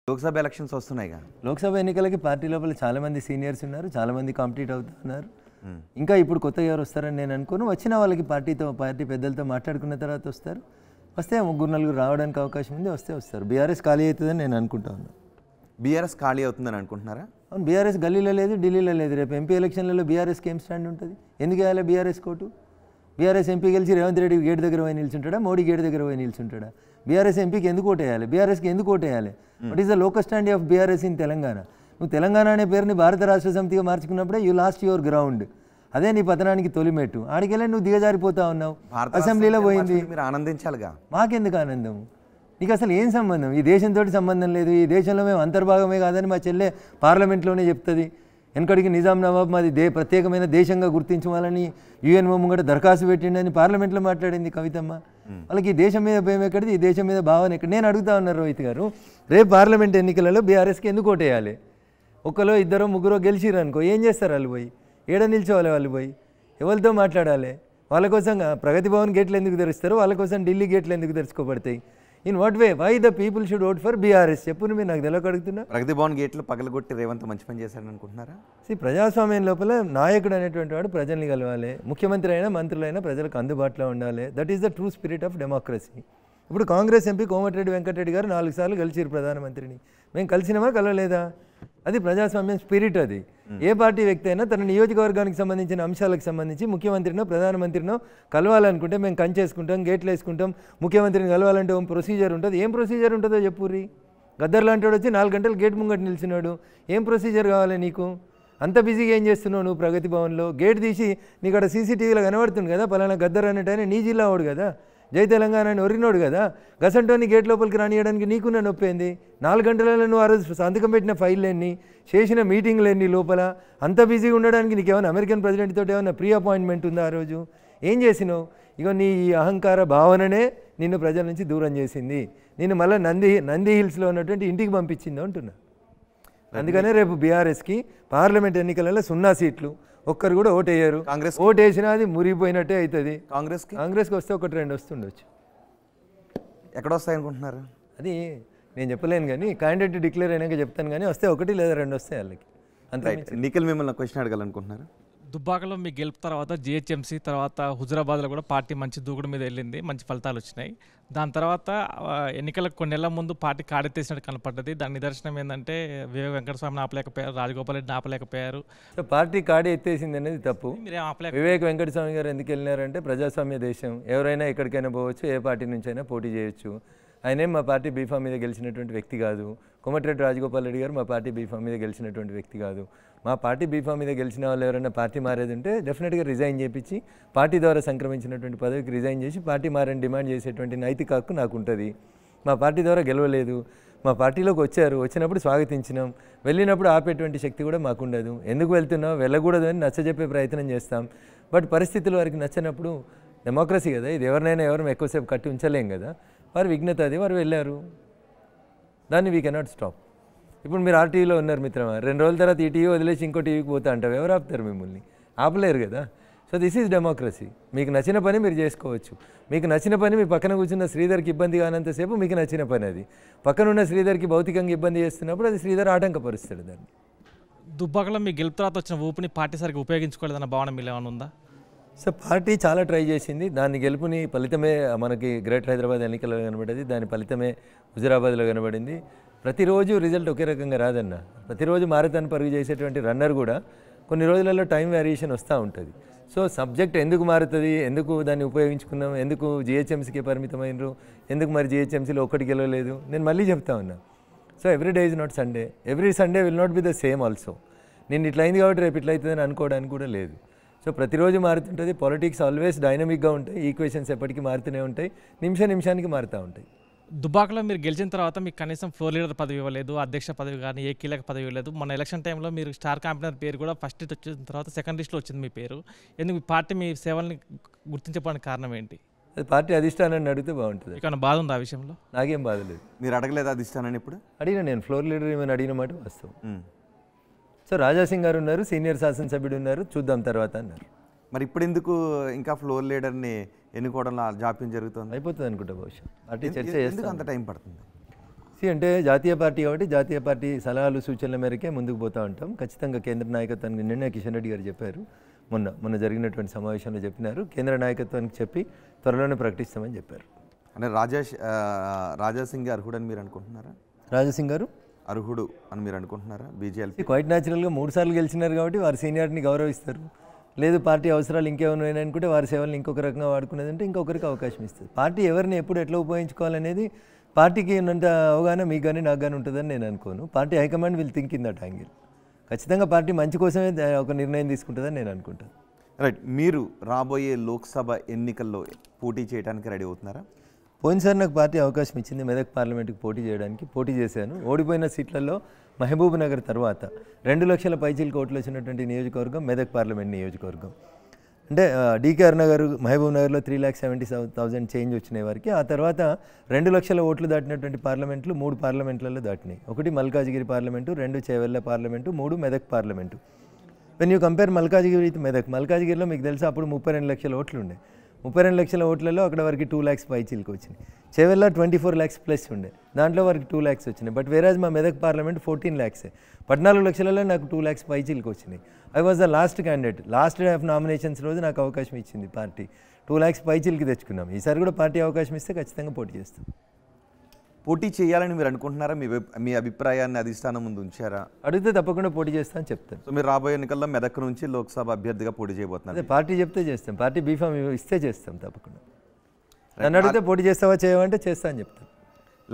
Lok Sabha elections వస్తున్నాయిగా. Lok Sabha ఎన్నికలకి party లోపల చాలామంది సీనియర్స్ ఉన్నారు, చాలామంది కాంపిటీట్ అవుతున్నారు. ఇంకా ఇప్పుడు కొత్త ఎవరు వస్తారని నేను అనుకోను. వచ్చిన వాళ్ళకి పార్టీ పెద్దలతో మాట్లాడుకున్న తర్వాత వస్తారు. వస్తే 3-4 రావడానికి అవకాశం ఉంది. వస్తారు. బీఆర్ఎస్ ఖాళీ అవుతుందని నేను అనుకుంటా ఉన్నాను. బీఆర్ఎస్ ఖాళీ అవుతుందని అనుకుంటున్నారా? అవును, బీఆర్ఎస్ గల్లీలో లేదు, ఢిల్లీలో లేదు. రేపు ఎంపీ ఎలక్షన్లలో బీఆర్ఎస్కి ఏం స్టాండ్ ఉంటుంది? ఎందుకు వేయాలి బీఆర్ఎస్ కోటు? బీఆర్ఎస్ ఎంపీ గెలిచి రేవంత్ రెడ్డి గేట్ దగ్గర పోయి నిల్చుంటాడా, మోడీ గేట్ దగ్గర పోయి నిల్చుంటాడా? బీఆర్ఎస్ ఎంపీకి ఎందుకు ఓటేయాలి? బీఆర్ఎస్కి ఎందుకు ఓటేయాలి? What is the local stand of BRS in Telangana? నువ్వు తెలంగాణ అనే పేరుని భారత రాష్ట్ర సమితిగా మార్చుకున్నప్పుడే యూ లాస్ట్ యువర్ గ్రౌండ్. అదే నీ పతనానికి తొలిమెట్టు. ఆడికెళ్ళి నువ్వు దిగజారిపోతా ఉన్నావు. అసెంబ్లీలో పోయింది, మీరు ఆనందించాలిగా. మాకెందుకు ఆనందం? నీకు అసలు ఏం సంబంధం? ఈ దేశంతో సంబంధం లేదు. ఈ దేశంలో మేము అంతర్భాగమే కాదని మా చెల్లె పార్లమెంట్లోనే చెప్తుంది. వెనకడికి నిజాం నవాబ్ మాది ప్రత్యేకమైన దేశంగా గుర్తించవాలని యుఎన్ఓ ముంగట దరఖాస్తు పెట్టిండని పార్లమెంట్లో మాట్లాడింది కవితమ్మ. వాళ్ళకి ఈ దేశం మీద భయం ఎక్కడిది, ఈ దేశం మీద భావన ఎక్కడ? నేను అడుగుతా ఉన్నారు రోహిత్ గారు, రేపు పార్లమెంట్ ఎన్నికలలో బీఆర్ఎస్కి ఎందుకు ఓటేయాలి? ఒకరో ఇద్దరో ముగ్గురో గెలిచిరు అనుకో, ఏం చేస్తారు వాళ్ళు పోయి? ఏడ నిల్చోవాలి వాళ్ళు పోయి? ఎవరితో మాట్లాడాలి? వాళ్ళ కోసం ప్రగతి భవన్ గేట్లు ఎందుకు తెరుస్తారు? వాళ్ళ కోసం ఢిల్లీ గేట్లు ఎందుకు తెరుచుకోబడతాయి? In what way? Why the people should vote for BRS? చెప్పు, మీరు నాకు తెలియక అడుగుతున్నా. ప్రగతి భవన్ గేట్లు పగలగొట్టి రేవంత్ మంచి పని చేశారని అనుకుంటున్నారా? ప్రజాస్వామ్యం లోపల నాయకుడు అనేటువంటి వాడు ప్రజల్ని కలవాలి. ముఖ్యమంత్రి అయినా మంత్రులైనా ప్రజలకు అందుబాటులో ఉండాలి. That is the true spirit of democracy. ఇప్పుడు కాంగ్రెస్ ఎంపీ కోమటిరెడ్డి వెంకటరెడ్డి గారు 4 సార్లు కలిసిరు ప్రధానమంత్రిని. మేము కలిసినామా కలవలేదా? అది ప్రజాస్వామ్యం స్పిరిట్. అది ఏ పార్టీ వ్యక్తి అయినా తన నియోజకవర్గానికి సంబంధించిన అంశాలకు సంబంధించి ముఖ్యమంత్రినో ప్రధానమంత్రినో కలవాలనుకుంటే మేము కంచేసుకుంటాం, గేట్లు వేసుకుంటాం. ముఖ్యమంత్రిని కలవాలంటే ఓ ప్రొసీజర్ ఉంటుంది. ఏం ప్రొసీజర్ ఉంటుందో చెప్పుర్రి. గద్దర్ లాంటి వాడు వచ్చి 4 గంటలు గేట్ ముంగట నిలిచినాడు. ఏం ప్రొసీజర్ కావాలి నీకు? అంత బిజీగా ఏం చేస్తున్నావు నువ్వు? ప్రగతి భవన్లో గేట్ తీసి నీకు అక్కడ సీసీటీవీలో కనబడుతుంది కదా, పలానా గద్దర్ అనేటైనా నీ జిల్లా వాడు కదా, జై తెలంగాణ అని ఒరినోడు కదా. గసంటోని గేట్ లోపలికి రానియడానికి నీకున్న నొప్పింది. 4 గంటలలో నువ్వు ఆ రోజు సంతకం పెట్టిన ఫైళ్ళు ఎన్ని, చేసిన మీటింగ్లు ఎన్ని లోపల? అంత బిజీగా ఉండడానికి నీకు ఏమైనా అమెరికన్ ప్రెసిడెంట్ తోటి ఏమైనా ప్రీ అపాయింట్మెంట్ ఉందా? ఆ రోజు ఏం చేసినావు? ఇగో నీ ఈ అహంకార భావననే నిన్ను ప్రజల నుంచి దూరం చేసింది. నిన్ను మళ్ళీ నంది హిల్స్లో ఉన్నటువంటి ఇంటికి పంపించింది అంటున్నా. అందుకనే రేపు బీఆర్ఎస్కి పార్లమెంట్ ఎన్నికలలో 0 సీట్లు, ఒక్కరు కూడా ఓటేయరు. కాంగ్రెస్ ఓటేసినా అది మురిగిపోయినట్టే అవుతుంది. కాంగ్రెస్కి వస్తే 1-2 వస్తుండొచ్చు. ఎక్కడ వస్తాయి అనుకుంటున్నారు? అది నేను చెప్పలేను, కానీ క్యాండిడేట్ డిక్లేర్ అయినాక చెప్తాను. కానీ వస్తే 1 లేదా 2 వస్తాయి వాళ్ళకి. అంతే. నిఖిల్ మిమ్మల్ని క్వశ్చన్ అడగాలనుకుంటున్నారు. దుబ్బాకలో మీ గెలుపు తర్వాత జిహెచ్ఎంసీ తర్వాత హుజురాబాద్లో కూడా పార్టీ మంచి దూకుడు మీద వెళ్ళింది, మంచి ఫలితాలు వచ్చినాయి. దాని తర్వాత ఎన్నికలకు కొన్ని నెలల ముందు పార్టీ కాడెత్తేసినట్టు కనపడ్డది. దాని నిదర్శనం ఏంటంటే వివేక్ వెంకటస్వామిని ఆపలేకపోయారు, రాజగోపాల్ రెడ్డిని ఆపలేకపోయారు. సో పార్టీ కాడి ఎత్తేసింది అనేది తప్పు. వివేక్ వెంకటస్వామి గారు ఎందుకు వెళ్ళినారంటే ప్రజాస్వామ్య దేశం, ఎవరైనా ఎక్కడికైనా పోవచ్చు, ఏ పార్టీ నుంచి అయినా పోటీ చేయొచ్చు. ఆయనేం మా పార్టీ బీఫామ్ మీద గెలిచినటువంటి వ్యక్తి కాదు. కోమటిరెడ్డి రాజగోపాల్ రెడ్డి గారు మా పార్టీ బీఫామ్ మీద గెలిచినటువంటి వ్యక్తి కాదు. మా పార్టీ బీఫామ్ మీద గెలిచిన వాళ్ళు ఎవరైనా పార్టీ మారేది ఉంటే డెఫినెట్గా రిజైన్ చేయించి పార్టీ ద్వారా సంక్రమించినటువంటి పదవికి రిజైన్ చేసి పార్టీ మారని డిమాండ్ చేసేటువంటి నైతిక హక్కు నాకు ఉంటుంది. మా పార్టీ ద్వారా గెలవలేదు, మా పార్టీలోకి వచ్చారు, వచ్చినప్పుడు స్వాగతించినాం, వెళ్ళినప్పుడు ఆపేటువంటి శక్తి కూడా మాకుండదు. ఎందుకు వెళ్తున్నాం, వెళ్ళకూడదు అని నచ్చజెప్పే ప్రయత్నం చేస్తాం. బట్ పరిస్థితులు వారికి నచ్చినప్పుడు, డెమోక్రసీ కదా ఇది, ఎవరినైనా ఎవరు ఎక్కువసేపు కట్టి ఉంచలేం కదా. వారు విఘ్నత అది, వారు వెళ్ళారు, దాన్ని వీ కెనాట్ స్టాప్. ఇప్పుడు మీరు ఆర్టీవీలో ఉన్నారు మిత్రమా, 2 రోజుల తర్వాత ఈ టీవీ వదిలేసి ఇంకో టీవీకి పోతా అంటావు, ఎవరు ఆపుతారు మిమ్మల్ని? ఆపలేరు కదా. So this is democracy. మీకు నచ్చిన పని మీరు చేసుకోవచ్చు. మీకు నచ్చిన పని మీ పక్కన కూర్చున్న శ్రీధర్కి ఇబ్బంది కానంతసేపు మీకు నచ్చిన పని అది. పక్కనున్న శ్రీధర్కి భౌతికంగా ఇబ్బంది చేస్తున్నప్పుడు అది శ్రీధర్ ఆటంకపరుస్తాడు దాన్ని. దుబ్బాకలో మీ గెలుపు తర్వాత వచ్చిన ఊపిని పార్టీ సరిగ్గా ఉపయోగించుకోలేదన్న భావన మీలో ఏమైనా ఉందా? సో పార్టీ చాలా ట్రై చేసింది. దాని గెలుపుని ఫలితమే మనకి గ్రేటర్ హైదరాబాద్ ఎన్నికల్లో కనబడింది, దాని ఫలితమే హుజురాబాద్లో కనబడింది. ప్రతిరోజు రిజల్ట్ ఒకే రకంగా రాదన్న. ప్రతిరోజు మారథాన్ పరుగు చేసేటువంటి రన్నర్ కూడా కొన్ని రోజులలో టైం వేరియేషన్ వస్తూ ఉంటుంది. సో సబ్జెక్ట్ ఎందుకు మారుతుంది, ఎందుకు దాన్ని ఉపయోగించుకున్నాం, ఎందుకు జిహెచ్ఎంసీకి పరిమితమైనరు, ఎందుకు మరి జిహెచ్ఎంసీలో ఒక్కటి గెలవలేదు, నేను మళ్ళీ చెప్తా ఉన్నా. So every day is not Sunday, every Sunday will not be the same also. నేను ఇట్లా అయింది కాబట్టి రేపు ఇట్లా అవుతుందని అనుకోవడానికి కూడా లేదు. సో ప్రతిరోజు మారుతుంటుంది. పాలిటిక్స్ ఆల్వేస్ డైనమిక్గా ఉంటాయి, ఈక్వేషన్స్ ఎప్పటికీ మారుతూనే ఉంటాయి, నిమిషానికి మారుతూ ఉంటాయి. దుబ్బాకలో మీరు గెలిచిన తర్వాత మీకు కనీసం ఫ్లోర్ లీడర్ పదవి ఇవ్వలేదు, అధ్యక్ష పదవి కానీ ఏ కీలక పదవి ఇవ్వలేదు. మన ఎలక్షన్ టైంలో మీరు స్టార్ క్యాంపెయినర్ పేరు కూడా ఫస్ట్ వచ్చిన తర్వాత సెకండ్ లిస్ట్లో వచ్చింది మీ పేరు. ఎందుకు పార్టీ మీ సేవల్ని గుర్తించడానికి కారణం ఏంటి? అది పార్టీ అధిష్టానాన్ని అడిగితే బాగుంటుంది. ఇక్కడ బాధ ఉంది ఆ విషయంలో? నాకేం బాధ లేదు. మీరు అడగలేదు అధిష్టానాన్ని? ఇప్పుడు అడిగిన నేను ఫ్లోర్ లీడర్ ఏమైనా అడిగిన మాట వాస్తవం. సో రాజాసింగ్ గారు ఉన్నారు, సీనియర్ శాసనసభ్యుడు ఉన్నారు, చూద్దాం తర్వాత అన్నారు. మరి ఇప్పుడు ఎందుకు ఇంకా ఫ్లోర్ లీడర్ని ఎన్నుకోవడంలో జాప్యం జరుగుతుంది? అయిపోతుంది అనుకుంటా బహుశా. పార్టీ చర్చ చేస్తే అంత టైం పడుతుంది. అంటే జాతీయ పార్టీ కాబట్టి జాతీయ పార్టీ సలహాలు సూచనల మేరకే ముందుకు పోతూ ఉంటాం. ఖచ్చితంగా కేంద్ర నాయకత్వానికి నిన్నే కిషన్ రెడ్డి గారు చెప్పారు, మొన్న జరిగినటువంటి సమావేశంలో చెప్పినారు. కేంద్ర నాయకత్వానికి చెప్పి త్వరలోనే ప్రకటిస్తామని చెప్పారు. అంటే రాజాసింగ్ అర్హుడు అని మీరు అనుకుంటున్నారా? రాజాసింగ్ గారు అర్హుడు అని మీరు అనుకుంటున్నారా? బీజేపీ క్వైట్ న్యాచురల్గా 3 సార్లు గెలిచినారు కాబట్టి వారి సీనియారిటీని గౌరవిస్తారు. లేదు పార్టీ అవసరాలు ఇంకేమైనా అనుకుంటే వారి సేవలను ఇంకొక రకంగా వాడుకునేదంటే ఇంకొకరికి అవకాశం ఇస్తుంది. పార్టీ ఎవరిని ఎప్పుడు ఎట్లా ఉపయోగించుకోవాలనేది పార్టీకి ఉన్నంత అవగాహన మీకు కానీ నాకు కానీ ఉంటుందని నేను అనుకోను. Party high command will think in that angle. ఖచ్చితంగా పార్టీ మంచి కోసమే ఒక నిర్ణయం తీసుకుంటుందని నేను అనుకుంటాను. రైట్. మీరు రాబోయే లోక్సభ ఎన్నికల్లో పోటీ చేయడానికి రెడీ అవుతున్నారా? పోయినసారి నాకు పార్టీ అవకాశం ఇచ్చింది మెదక్ పార్లమెంట్కి పోటీ చేశాను. ఓడిపోయిన సీట్లలో మహబూబ్ నగర్ తర్వాత 2 లక్షల పైచీలకు ఓట్లు వచ్చినటువంటి నియోజకవర్గం మెదక్ పార్లమెంట్ నియోజకవర్గం. అంటే డీకే అరుణ గారు మహబూబ్ నగర్లో 3,70,000 చేంజ్ వచ్చినాయి వారికి. ఆ తర్వాత 2 లక్షల ఓట్లు దాటినటువంటి పార్లమెంట్లు 3 పార్లమెంట్లలో దాటినాయి. 1 Malkajgiri parliament, 2 Chevella parliament, 3 Medak parliament. When you compare Malkajgiri with Medak, మల్కాజిగిరిలో మీకు తెలుసా అప్పుడు 32 లక్షల ఓట్లు ఉండే. 32 లక్షల ఓట్లలో అక్కడ వరకు 2 lakhs పైచీలకు వచ్చినాయి. చేవెళ్ళ 24 lakhs ప్లస్ ఉండే, దాంట్లో వరకు 2 lakhs వచ్చినాయి. బట్ వేరాజ్ మా మెదక్ పార్లమెంట్ 14 lakhs. 14 లక్షలలో నాకు 2 lakhs పైచీలకు వచ్చినాయి. I was the last candidate. Last day of nominations రోజు నాకు అవకాశం ఇచ్చింది పార్టీ. 2 lakhs పైచీలకి తెచ్చుకున్నాం. ఈసారి కూడా పార్టీ అవకాశం ఇస్తే ఖచ్చితంగా పోటీ చేస్తాం. పోటీ చేయాలని మీరు అనుకుంటున్నారా? మీ అభిప్రాయాన్ని అధిష్టానం ముందు ఉంచారా? అడిగితే తప్పకుండా పోటీ చేస్తా అని చెప్తాను. సో మీరు రాబోయే ఎన్నికల్లో మెదక్ నుంచి లోక్సభ అభ్యర్థిగా పోటీ చేయబోతున్నారు. అదే పార్టీ చెప్తే చేస్తాం. పార్టీ బీఫామ్ ఇస్తే చేస్తాం తప్పకుండా. నన్ను అడిగితే పోటీ చేస్తావా చేయమంటే చేస్తా అని చెప్తాను.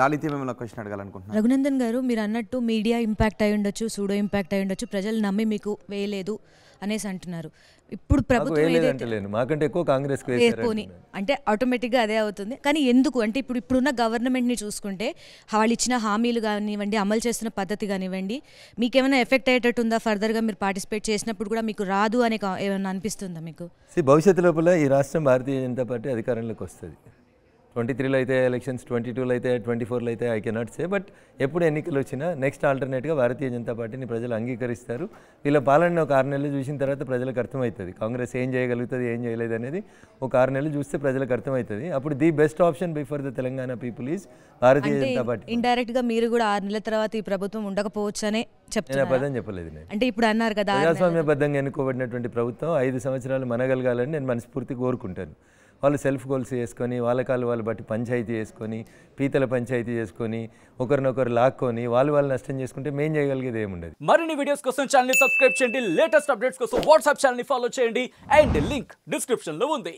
లాలిత్య మిమ్మల్ని క్వశ్చన్ అడగాలనుకుంటున్నాను. రఘునందన్ గారు, మీరు అన్నట్టు మీడియా ఇంపాక్ట్ అయి ఉండొచ్చు, సూడో ఇంపాక్ట్ అయి ఉండొచ్చు, ప్రజలు నమ్మి మీకు వేయలేదు అనేసి అంటున్నారు. ఇప్పుడు ప్రభుత్వం అంటలేను, మాకంటే ఎక్కువ కాంగ్రెస్ పోనీ అంటే ఆటోమేటిక్గా అదే అవుతుంది. కానీ ఎందుకు అంటే ఇప్పుడున్న గవర్నమెంట్ని చూసుకుంటే వాళ్ళు ఇచ్చిన హామీలు కానివ్వండి, అమలు చేస్తున్న పద్ధతి కానివ్వండి, మీకేమైనా ఎఫెక్ట్ అయ్యేటట్టు ఉందా? ఫర్దర్గా మీరు పార్టిసిపేట్ చేసినప్పుడు కూడా మీకు రాదు అనే ఏమైనా అనిపిస్తుందా మీకు? భవిష్యత్తు లోపల ఈ రాష్ట్రం భారతీయ జనతా పార్టీ అధికారంలోకి వస్తుంది. 23లో అయితే ఎలక్షన్స్, 22లో అయితే, 24లో అయితే ఐ కెనాట్ సే. బట్ ఎప్పుడు ఎన్నికలు వచ్చినా నెక్స్ట్ ఆల్టర్నేట్గా భారతీయ జనతా పార్టీని ప్రజలు అంగీకరిస్తారు. వీళ్ళ పాలన ఒక 6 నెలలు చూసిన తర్వాత ప్రజలకు అర్థమవుతుంది కాంగ్రెస్ ఏం చేయగలుగుతుంది, ఏం చేయలేదు అనేది. ఒక 6 నెలలు చూస్తే ప్రజలకు అర్థమవుతుంది. అప్పుడు the best option before the Telangana people is Bharatiya Janata party. ఇండైరెక్ట్గా మీరు కూడా 6 నెలల తర్వాత ఈ ప్రభుత్వం ఉండకపోవచ్చు అనే చెప్తున్నారు. నేను పదం చెప్పలేదు. నేను అంటే ఇప్పుడు అన్నారు కదా ప్రజాస్వామ్యబద్ధంగా ఎన్నుకోబడినటువంటి ప్రభుత్వం 5 సంవత్సరాలు మనగలగాలని నేను మనస్ఫూర్తిగా కోరుకుంటాను. వాళ్ళు సెల్ఫ్ గోల్స్ చేసుకొని, వాళ్ళ కాళ్ళు వాళ్ళు బట్టి పంచాయతీ చేసుకొని, పీతల పంచాయతీ చేసుకొని, ఒకరినొకరు లాక్కొని వాళ్ళు నష్టం చేసుకుంటే మేం చేయగలిగేది ఏముండదు. మరిన్ని వీడియోస్ కోసం ఛానల్ ని సబ్స్క్రైబ్ చేయండి. లేటెస్ట్ అప్డేట్స్ కోసం వాట్సాప్ ఛానల్ ని ఫాలో చేయండి. అండ్ లింక్ డిస్క్రిప్షన్ లో ఉంది.